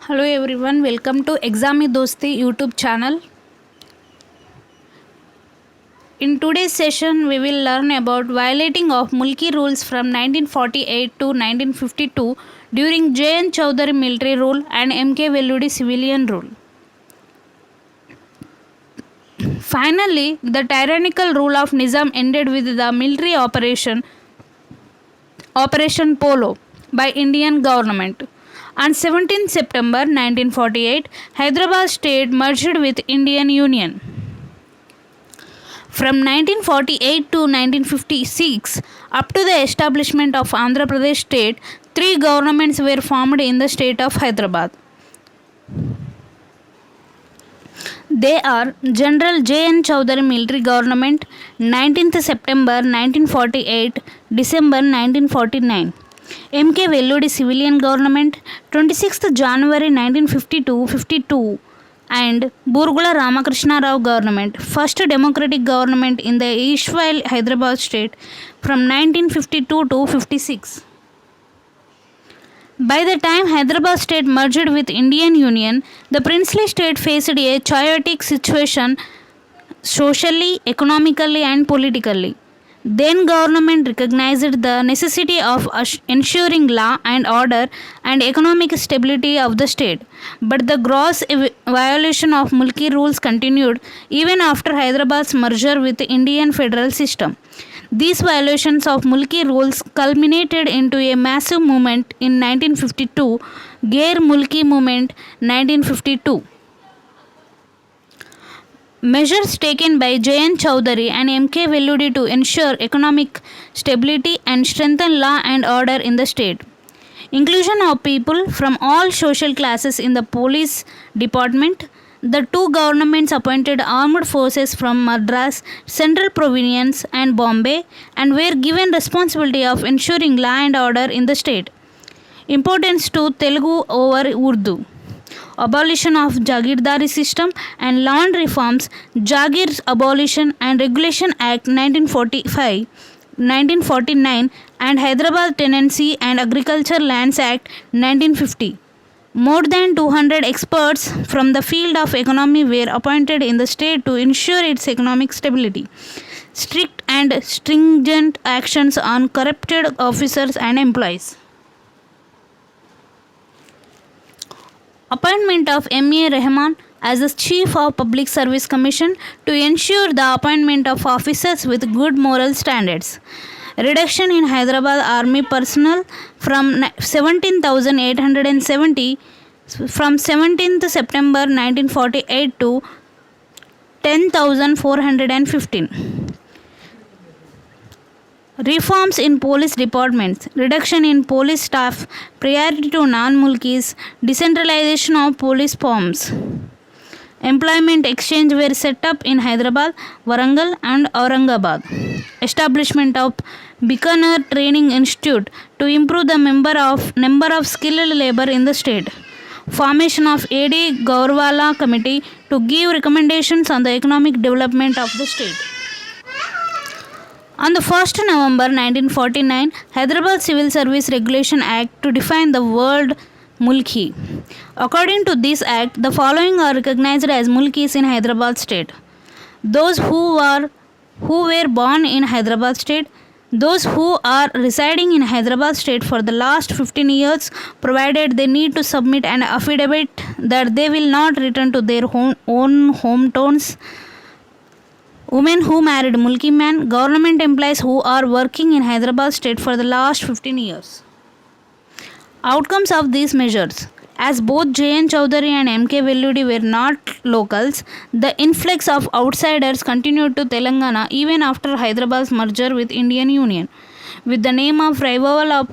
Hello everyone, welcome to Exami Dosti YouTube channel. In today's session, we will learn about violating of Mulki rules from 1948 to 1952 during J.N. Chowdhury military rule and M.K. Velludi civilian rule. Finally, the tyrannical rule of Nizam ended with the military Operation Polo by Indian government. On 17 September 1948, Hyderabad state merged with Indian Union. From 1948 to 1956, up to the establishment of Andhra Pradesh state, three governments were formed in the state of Hyderabad. They are General J.N. Chowdhury military government, 19th September 1948, December 1949. M.K. Velludi civilian government, 26th January 1952 and Burgula Ramakrishna Rao government, first democratic government in the erstwhile Hyderabad state from 1952 to 56. By the time Hyderabad state merged with Indian Union, the princely state faced a chaotic situation socially, economically and politically. Then government recognized the necessity of ensuring law and order and economic stability of the state. But the gross violation of Mulki rules continued even after Hyderabad's merger with the Indian federal system. These violations of Mulki rules culminated into a massive movement in 1952, Gair Mulki Movement 1952. Measures taken by J.N. Chowdhury and M.K. Velludi to ensure economic stability and strengthen law and order in the state. Inclusion of people from all social classes in the police department. The two governments appointed armed forces from Madras, Central Province and Bombay and were given responsibility of ensuring law and order in the state. Importance to Telugu over Urdu. Abolition of Jagirdari system and land reforms, Jagir Abolition and Regulation Act 1949 and Hyderabad Tenancy and Agriculture Lands Act 1950. More than 200 experts from the field of economy were appointed in the state to ensure its economic stability. Strict and stringent actions on corrupted officers and employees. Appointment of M.A. Rahman as the Chief of Public Service Commission to ensure the appointment of officers with good moral standards. Reduction in Hyderabad army personnel from 17,870 from 17th September 1948 to 10,415. Reforms in police departments, reduction in police staff, priority to non-mulkis, decentralization of police forms. Employment exchange were set up in Hyderabad, Warangal and Aurangabad. Establishment of Bikaner Training Institute to improve the number of skilled labor in the state. Formation of A.D. Gaurwala Committee to give recommendations on the economic development of the state. On the 1st November 1949, Hyderabad Civil Service Regulation Act to define the word Mulki. According to this act, the following are recognized as Mulkis in Hyderabad state. Those who were born in Hyderabad state, those who are residing in Hyderabad state for the last 15 years, provided they need to submit an affidavit that they will not return to their own hometowns. Women who married Mulki man, government employees who are working in Hyderabad state for the last 15 years. Outcomes of these measures. As both J.N. Chowdhury and M.K. Velludi were not locals, the influx of outsiders continued to Telangana even after Hyderabad's merger with Indian Union. With the name of revival of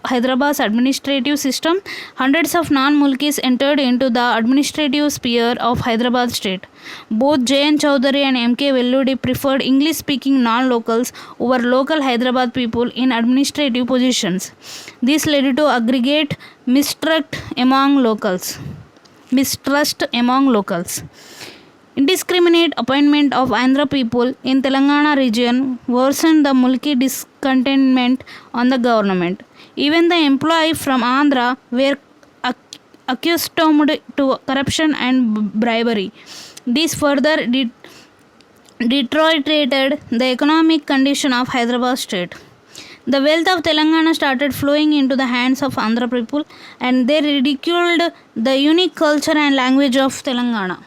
Hyderabad's administrative system, hundreds of non-mulkis entered into the administrative sphere of Hyderabad state. Both J.N. Chowdhury and M.K. Velludi preferred English-speaking non-locals over local Hyderabad people in administrative positions. This led to aggregate mistrust among locals. Indiscriminate appointment of Andhra people in Telangana region worsened the Mulki discontentment on the government. Even the employees from Andhra were accustomed to corruption and bribery. This further deteriorated the economic condition of Hyderabad state. The wealth of Telangana started flowing into the hands of Andhra people, and they ridiculed the unique culture and language of Telangana.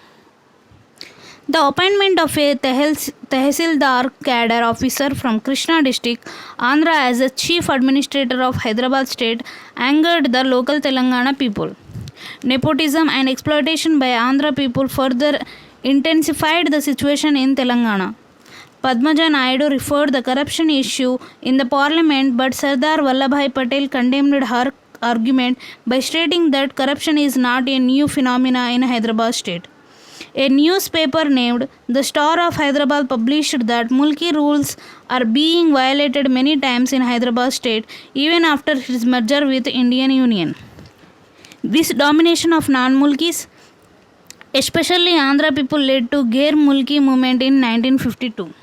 The appointment of a Tehsildar cadre officer from Krishna district, Andhra, as the chief administrator of Hyderabad state angered the local Telangana people. Nepotism and exploitation by Andhra people further intensified the situation in Telangana. Padmaja Naidu referred the corruption issue in the parliament, but Sardar Vallabhai Patel condemned her argument by stating that corruption is not a new phenomena in Hyderabad state. A newspaper named The Star of Hyderabad published that Mulki rules are being violated many times in Hyderabad state even after its merger with Indian Union. This domination of non-Mulkis, especially Andhra people, led to Ghair Mulki movement in 1952.